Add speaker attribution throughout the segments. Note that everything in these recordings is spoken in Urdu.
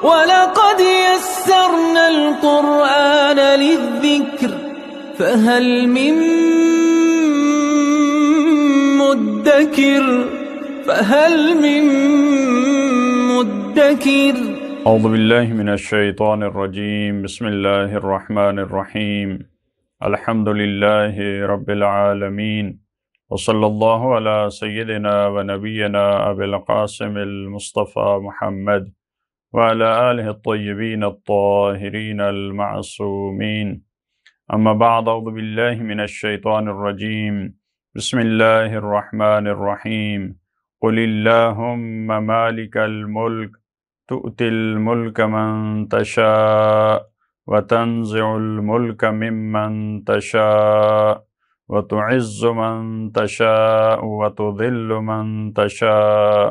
Speaker 1: وَلَقَدْ يَسَّرْنَا الْقُرْآنَ لِلذِّكْرِ فَهَلْ مِن مُّدَّكِرٍ
Speaker 2: اعوذ باللہ من الشیطان الرجیم بسم اللہ الرحمن الرحیم الحمد للہ رب العالمین وصلی اللہ علی سیدنا و نبینا ابی القاسم المصطفى محمد وعلى آلہ الطیبین الطاہرین المعصومین اما بعد اعوذ باللہ من الشیطان الرجیم بسم اللہ الرحمن الرحیم قل اللہم مالک الملک تؤتی الملک من تشاء وتنزع الملک ممن تشاء وتعز من تشاء وتذل من تشاء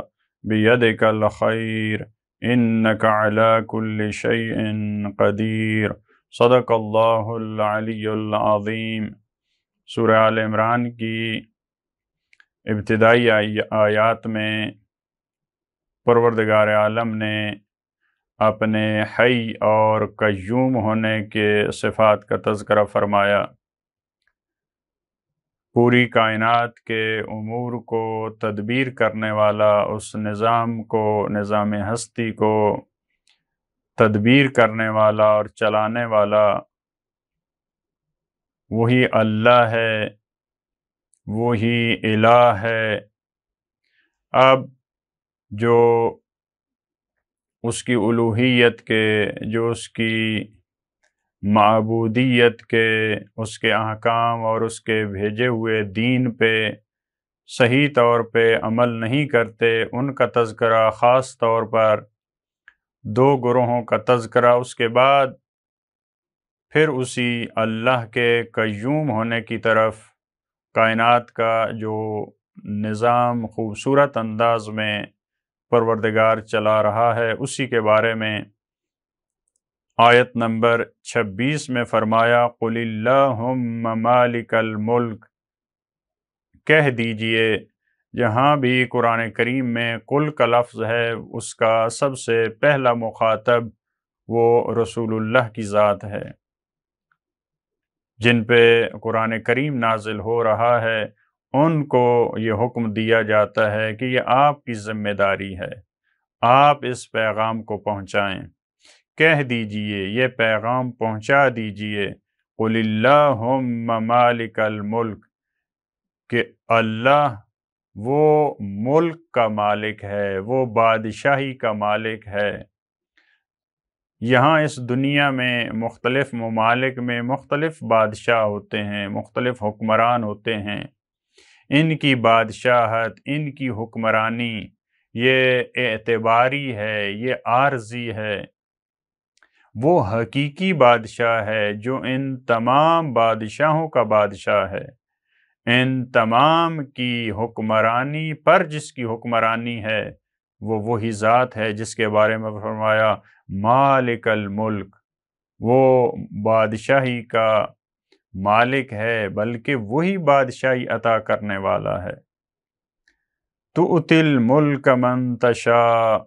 Speaker 2: بیدک الخیر انک علی کل شیء قدیر صدق اللہ العلی العظیم۔ سورہ آل عمران کی ابتدائی آیات میں پروردگار عالم نے اپنے حی اور قیوم ہونے کے صفات کا تذکرہ فرمایا، پوری کائنات کے امور کو تدبیر کرنے والا، اس نظام کو، نظام ہستی کو تدبیر کرنے والا اور چلانے والا وہی اللہ ہے، وہی الہ ہے۔ اب جو اس کی الوہیت کے، جو اس کی معبودیت کے، اس کے احکام اور اس کے بھیجے ہوئے دین پہ صحیح طور پہ عمل نہیں کرتے، ان کا تذکرہ، خاص طور پر دو گروہوں کا تذکرہ، اس کے بعد پھر اسی اللہ کے قیوم ہونے کی طرف، کائنات کا جو نظام خوبصورت انداز میں پروردگار چلا رہا ہے اسی کے بارے میں آیت نمبر 26 میں فرمایا قل اللہم مالک الملک، کہہ دیجئے۔ جہاں بھی قرآن کریم میں قل کا لفظ ہے، اس کا سب سے پہلا مخاطب وہ رسول اللہ کی ذات ہے، جن پہ قرآن کریم نازل ہو رہا ہے، ان کو یہ حکم دیا جاتا ہے کہ یہ آپ کی ذمہ داری ہے، آپ اس پیغام کو پہنچائیں، کہہ دیجئے، یہ پیغام پہنچا دیجئے، قل اللہم مالک الملک، کہ اللہ وہ ملک کا مالک ہے، وہ بادشاہی کا مالک ہے۔ یہاں اس دنیا میں مختلف ممالک میں مختلف بادشاہ ہوتے ہیں، مختلف حکمران ہوتے ہیں، ان کی بادشاہت، ان کی حکمرانی یہ اعتباری ہے، یہ عارضی ہے۔ وہ حقیقی بادشاہ ہے جو ان تمام بادشاہوں کا بادشاہ ہے، ان تمام کی حکمرانی پر جس کی حکمرانی ہے وہ وہی ذات ہے جس کے بارے میں فرمایا مالک الملک، وہ بادشاہی کا مالک ہے، بلکہ وہی بادشاہی عطا کرنے والا ہے۔ تؤتی الملک من تشاء،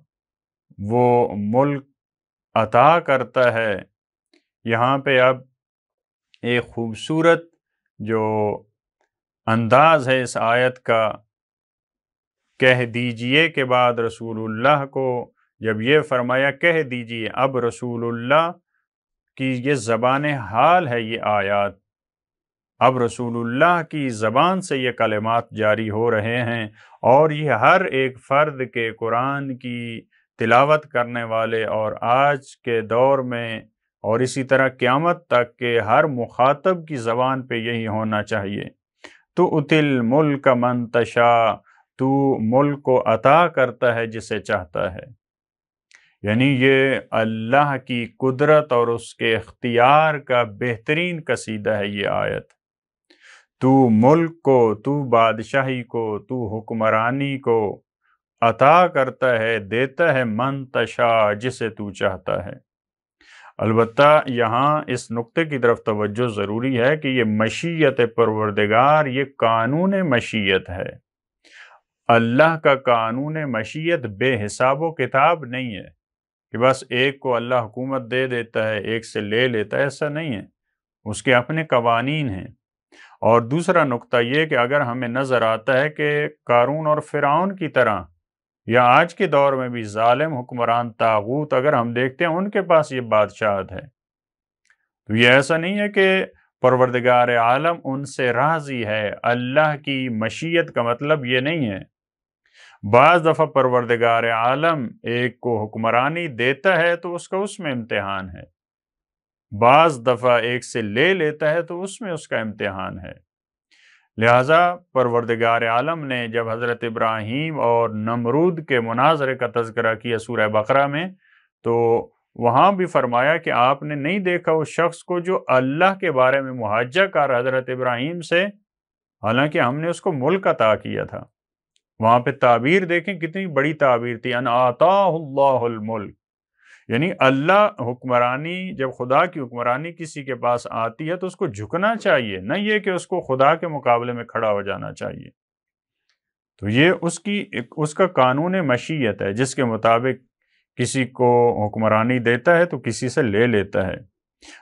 Speaker 2: وہ ملک عطا کرتا ہے۔ یہاں پہ اب ایک خوبصورت جو انداز ہے اس آیت کا، کہہ دیجئے کے بعد رسول اللہ کو جب یہ فرمایا کہہ دیجئے، اب رسول اللہ کی یہ زبان حال ہے، یہ آیات اب رسول اللہ کی زبان سے یہ کلمات جاری ہو رہے ہیں، اور یہ ہر ایک فرد کے قرآن کی تلاوت کرنے والے اور آج کے دور میں اور اسی طرح قیامت تک کے ہر مخاطب کی زبان پہ یہی ہونا چاہیے۔ تؤتی الملک من تشاء، تو ملک کو عطا کرتا ہے جسے چاہتا ہے، یعنی یہ اللہ کی قدرت اور اس کے اختیار کا بہترین قصیدہ ہے یہ آیت۔ تو ملک کو، تو بادشاہی کو، تو حکمرانی کو عطا کرتا ہے، دیتا ہے من تشاء، جسے تو چاہتا ہے۔ البتہ یہاں اس نقطے کی طرف توجہ ضروری ہے کہ یہ مشیت پروردگار، یہ قانون مشیت ہے۔ اللہ کا قانون مشیت بے حساب و کتاب نہیں ہے، کہ بس ایک کو اللہ حکومت دے دیتا ہے، ایک سے لے لیتا ہے، ایسا نہیں ہے، اس کے اپنے قوانین ہیں۔ اور دوسرا نقطہ یہ کہ اگر ہمیں نظر آتا ہے کہ قارون اور فرعون کی طرح یا آج کے دور میں بھی ظالم حکمران طاغوت اگر ہم دیکھتے ہیں ان کے پاس یہ بادشاہت ہے، تو یہ ایسا نہیں ہے کہ پروردگار عالم ان سے راضی ہے۔ اللہ کی مشیت کا مطلب یہ نہیں ہے۔ بعض دفعہ پروردگار عالم ایک کو حکمرانی دیتا ہے تو اس کا اس میں امتحان ہے، بعض دفعہ ایک سے لے لیتا ہے تو اس میں اس کا امتحان ہے۔ لہٰذا پروردگار عالم نے جب حضرت ابراہیم اور نمرود کے مناظرے کا تذکرہ کیا سورہ بقرہ میں، تو وہاں بھی فرمایا کہ آپ نے نہیں دیکھا اس شخص کو جو اللہ کے بارے میں محاجہ کر حضرت ابراہیم سے، حالانکہ ہم نے اس کو ملک عطا کیا تھا۔ وہاں پہ تعبیر دیکھیں کتنی بڑی تعبیر تھی، ان آتاہ اللہ الملک، یعنی اللہ حکمرانی، جب خدا کی حکمرانی کسی کے پاس آتی ہے تو اس کو جھکنا چاہیے، نہ یہ کہ اس کو خدا کے مقابلے میں کھڑا ہو جانا چاہیے۔ تو یہ اس کا قانون مشیت ہے، جس کے مطابق کسی کو حکمرانی دیتا ہے تو کسی سے لے لیتا ہے۔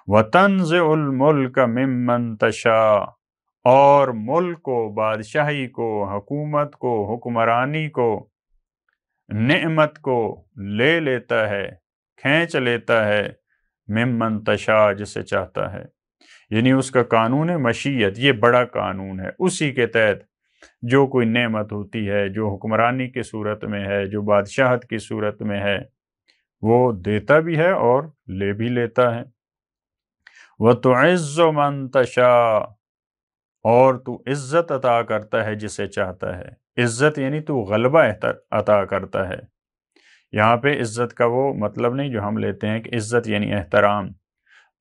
Speaker 2: وَتَنزِعُ الْمُلْكَ مِمَّن تَشَاءُ، اور ملک کو، بادشاہی کو، حکومت کو، حکمرانی کو، نعمت کو لے لیتا ہے، کھینچ لیتا ہے، ممن تشاء، جسے چاہتا ہے۔ یعنی اس کا قانون مشیت یہ بڑا قانون ہے، اسی کے تحت جو کوئی نعمت ہوتی ہے، جو حکمرانی کی صورت میں ہے، جو بادشاہت کی صورت میں ہے، وہ دیتا بھی ہے اور لے بھی لیتا ہے۔ وَتُعِزُّ مَن تَشَاءُ، اور تو عزت عطا کرتا ہے جسے چاہتا ہے۔ عزت یعنی تو غلبہ عطا کرتا ہے۔ یہاں پہ عزت کا وہ مطلب نہیں جو ہم لیتے ہیں کہ عزت یعنی احترام،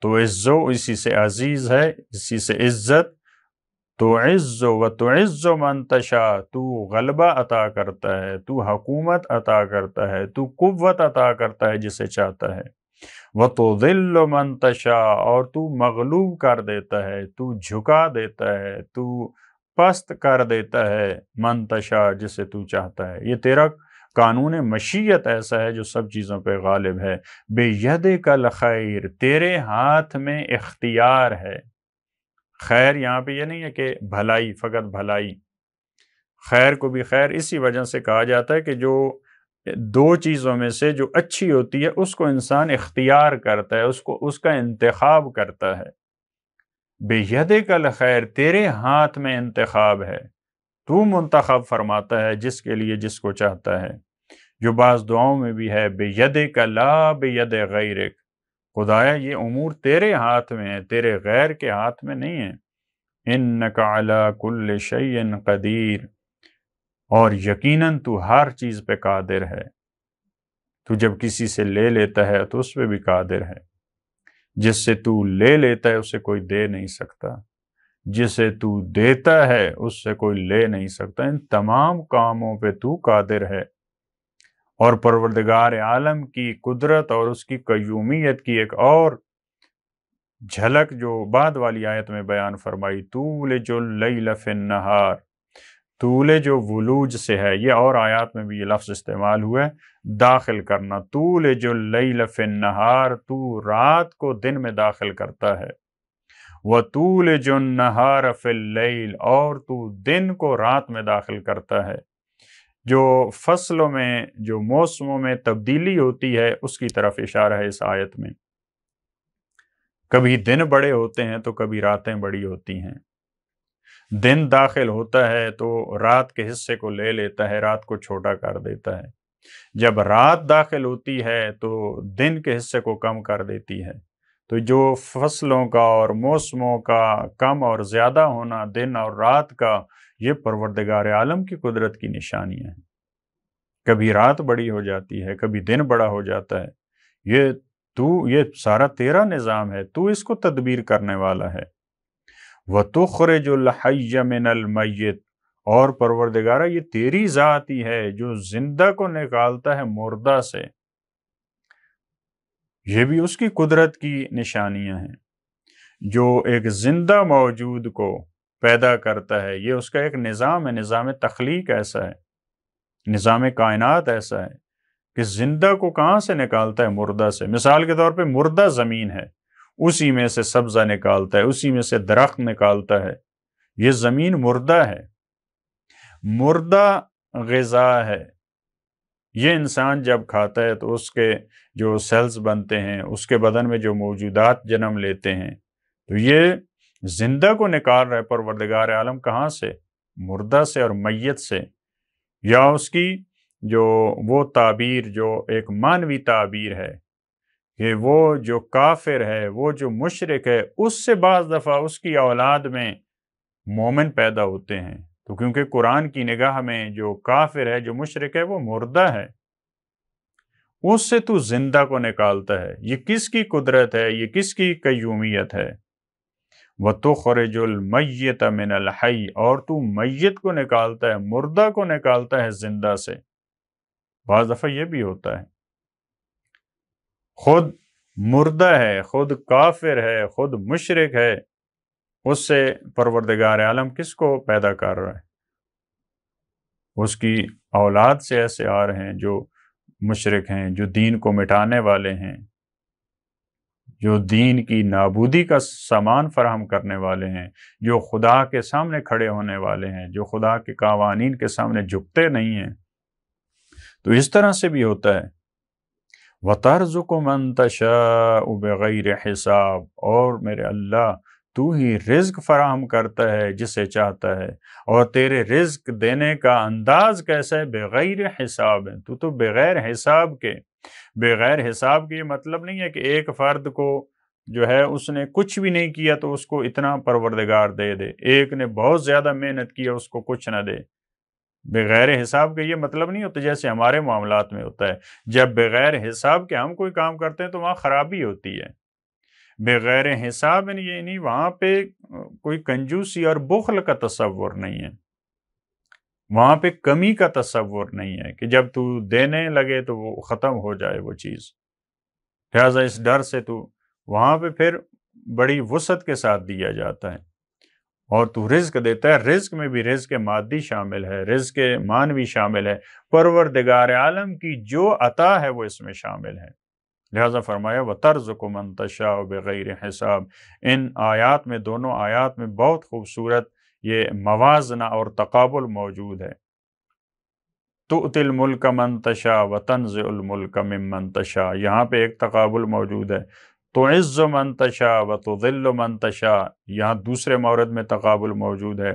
Speaker 2: تو عزو اسی سے عزیز ہے، اسی سے عزت، تو عزو و تو عزو من تشاء، تو غلبہ عطا کرتا ہے، تو حکومت عطا کرتا ہے، تو قوت عطا کرتا ہے جسے چاہتا ہے، وَتُذِلُّ مَن تَشَاءُ، اور تو مغلوب کر دیتا ہے، تو جھکا دیتا ہے، تو پست کر دیتا ہے، من تشاء، جسے تو چاہتا ہے۔ یہ تیرا قانون مشیت ایسا ہے جو سب چیزوں پہ غالب ہے۔ بِيَدِكَ الْخَيْرُ، تیرے ہاتھ میں اختیار ہے۔ خیر یہاں پہ یہ نہیں ہے کہ بھلائی، فقط بھلائی، خیر کو بھی خیر اسی وجہ سے کہا جاتا ہے کہ جو دو چیزوں میں سے جو اچھی ہوتی ہے اس کو انسان اختیار کرتا ہے، اس کا انتخاب کرتا ہے۔ بِيَدِكَ الْخَيْرُ، تیرے ہاتھ میں انتخاب ہے، تو منتخب فرماتا ہے جس کے لیے جس کو چاہتا ہے، جو بعض دعاؤں میں بھی ہے بِيَدِكَ لَا بِيَدِ غَيْرِكَ، خدایا یہ امور تیرے ہاتھ میں ہیں، تیرے غیر کے ہاتھ میں نہیں ہیں۔ إِنَّكَ عَلَى كُلِّ شَيْءٍ قَدِيرٌ، اور یقیناً تو ہر چیز پہ قادر ہے۔ تو جب کسی سے لے لیتا ہے تو اس پہ بھی قادر ہے، جس سے تو لے لیتا ہے اسے کوئی دے نہیں سکتا، جسے تو دیتا ہے اس سے کوئی لے نہیں سکتا، ان تمام کاموں پہ تو قادر ہے۔ اور پروردگار عالم کی قدرت اور اس کی قیومیت کی ایک اور جھلک جو بعد والی آیت میں بیان فرمائی، تولج اللیل فی النہار، تولج جو ولوج سے ہے، یہ اور آیات میں بھی یہ لفظ استعمال ہوا ہے، داخل کرنا، تولج اللیل فی النہار، تو رات کو دن میں داخل کرتا ہے، وتولج النہار فی اللیل، اور تو دن کو رات میں داخل کرتا ہے۔ جو فصلوں میں، جو موسموں میں تبدیلی ہوتی ہے اس کی طرف اشارہ ہے اس آیت میں۔ کبھی دن بڑے ہوتے ہیں تو کبھی راتیں بڑی ہوتی ہیں، دن داخل ہوتا ہے تو رات کے حصے کو لے لیتا ہے، رات کو چھوٹا کر دیتا ہے، جب رات داخل ہوتی ہے تو دن کے حصے کو کم کر دیتی ہے۔ تو جو فصلوں کا اور موسموں کا کم اور زیادہ ہونا، دن اور رات کا، یہ پروردگار عالم کی قدرت کی نشانیاں ہیں۔ کبھی رات بڑی ہو جاتی ہے، کبھی دن بڑا ہو جاتا ہے، یہ سارا تیرا نظام ہے، تو اس کو تدبیر کرنے والا ہے۔ وَتُخْرِجُ الْحَيَّ مِنَ الْمَيِّتِ، اور پروردگارہ یہ تیری ذات ہی ہے جو زندہ کو نکالتا ہے مردہ سے، یہ بھی اس کی قدرت کی نشانیاں ہیں۔ جو ایک زندہ موجود کو پیدا کرتا ہے، یہ اس کا ایک نظام ہے، نظام تخلیق ایسا ہے، نظام کائنات ایسا ہے کہ زندہ کو کہاں سے نکالتا ہے؟ مردہ سے۔ مثال کے طور پہ مردہ زمین ہے، اسی میں سے سبزہ نکالتا ہے، اسی میں سے درخت نکالتا ہے۔ یہ زمین مردہ ہے، مردہ غذا ہے۔ یہ انسان جب کھاتا ہے تو اس کے جو سیلز بنتے ہیں، اس کے بدن میں جو موجودات جنم لیتے ہیں، تو یہ زندہ کو نکال رہا ہے پروردگار عالم۔ کہاں سے؟ مردہ سے اور میت سے۔ یا اس کی جو وہ تعبیر جو ایک مانوی تعبیر ہے کہ وہ جو کافر ہے، وہ جو مشرک ہے، اس سے بعض دفعہ اس کی اولاد میں مومن پیدا ہوتے ہیں۔ تو کیونکہ قرآن کی نگاہ میں جو کافر ہے، جو مشرک ہے، وہ مردہ ہے، اس سے تو زندہ کو نکالتا ہے۔ یہ کس کی قدرت ہے؟ یہ کس کی قیومیت ہے؟ وَتُخْرِجُ الْمَيِّتَ مِنَ الْحَيِّ، اور تو میت کو نکالتا ہے، مردہ کو نکالتا ہے زندہ سے۔ بعض دفعہ یہ بھی ہوتا ہے، خود مردہ ہے، خود کافر ہے، خود مشرک ہے، اس سے پروردگار عالم کس کو پیدا کر رہا ہے؟ اس کی اولاد سے ایسے آ رہے ہیں جو مشرک ہیں، جو دین کو مٹانے والے ہیں، جو دین کی نابودی کا سامان فراہم کرنے والے ہیں، جو خدا کے سامنے کھڑے ہونے والے ہیں، جو خدا کے قوانین کے سامنے جھکتے نہیں ہیں۔ تو اس طرح سے بھی ہوتا ہے۔ وَتَرْزُقُ مَن تَشَاءُ بِغَيْرِ حِسَاب، اور میرے اللہ تو ہی رزق فراہم کرتا ہے جسے چاہتا ہے، اور تیرے رزق دینے کا انداز کیسا ہے؟ بغیر حساب ہے، تو بغیر حساب کے۔ بغیر حساب کے یہ مطلب نہیں ہے کہ ایک فرد کو جو ہے اس نے کچھ بھی نہیں کیا تو اس کو اتنا پروردگار دے دے، ایک نے بہت زیادہ محنت کیا اس کو کچھ نہ دے۔ بغیر حساب کے یہ مطلب نہیں ہوتا جیسے ہمارے معاملات میں ہوتا ہے، جب بغیر حساب کے ہم کوئی کام کرتے ہیں تو وہاں خرابی ہوتی ہے۔ بغیر حساب یعنی وہاں پہ کوئی کنجوسی اور بخل کا تصور نہیں ہے، وہاں پہ کمی کا تصور نہیں ہے کہ جب تو دینے لگے تو وہ ختم ہو جائے وہ چیز۔ لہٰذا اس ڈر سے تو وہاں پہ پھر بڑی وسعت کے ساتھ دیا جاتا ہے۔ اور تو رزق دیتا ہے، رزق میں بھی رزق مادی شامل ہے، رزق مانوی شامل ہے، پروردگار عالم کی جو عطا ہے وہ اس میں شامل ہے۔ لہذا فرمایا وَتَرْزُقُ مَن تَشَاءُ بِغَيْرِ حساب۔ ان آیات میں، دونوں آیات میں بہت خوبصورت یہ موازنہ اور تقابل موجود ہے۔ تُؤْتِي الْمُلْكَ مَن تَشَاءُ وَتَنزِعُ الْمُلْكَ مِمَّن تَشَاءُ، یہاں پہ ایک تقابل موجود ہے۔ تُعِزُّ مَن تَشَاءُ وَتُذِلُّ مَن تَشَاءُ، یہاں دوسرے مورد میں تقابل موجود ہے۔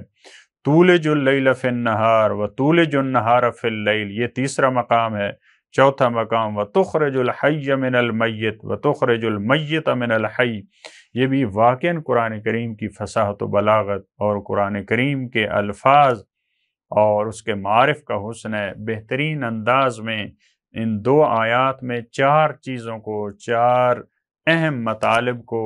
Speaker 2: تُولِجُ اللَّيْلَ فِي النَّهَارِ وَتُولِجُ النَّهَارَ فِي اللَّيْلِ، یہ تیسرا مقام ہے۔ چوتھا مقام وَتُخْرِجُ الْحَيَّ مِنَ الْمَيِّتِ وَتُخْرِجُ الْمَيِّتَ مِنَ الْحَيِّ، یہ بھی واقعاً قرآن کریم کی فصاحت و بلاغت اور قرآن کریم کے الفاظ اور اس کے معارف کا حسن ہے۔ بہترین انداز میں ان دو آیات میں چار چیزوں کو، چار اہم مطالب کو،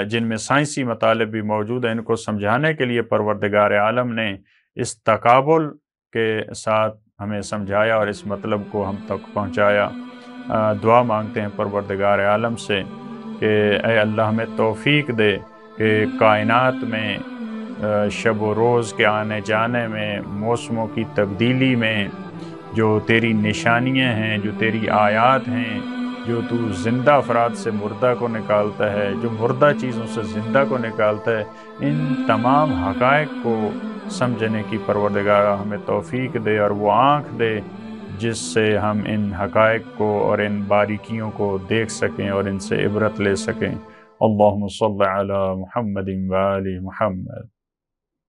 Speaker 2: جن میں سائنسی مطالب بھی موجود ہیں، ان کو سمجھانے کے لیے پروردگار عالم نے اس تقابل کے ساتھ ہمیں سمجھایا اور اس مطلب کو ہم تک پہنچایا۔ دعا مانگتے ہیں پروردگار عالم سے کہ اے اللہ ہمیں توفیق دے کہ کائنات میں شب و روز کے آنے جانے میں، موسموں کی تبدیلی میں جو تیری نشانیاں ہیں، جو تیری آیات ہیں، جو تو زندہ افراد سے مردہ کو نکالتا ہے، جو مردہ چیزوں سے زندہ کو نکالتا ہے، ان تمام حقائق کو سمجھنے کی پروردگار ہمیں توفیق دے اور وہ آنکھ دے جس سے ہم ان حقائق کو اور ان باریکیوں کو دیکھ سکیں اور ان سے عبرت لے سکیں۔ اللہم صلی علی محمد و آل محمد۔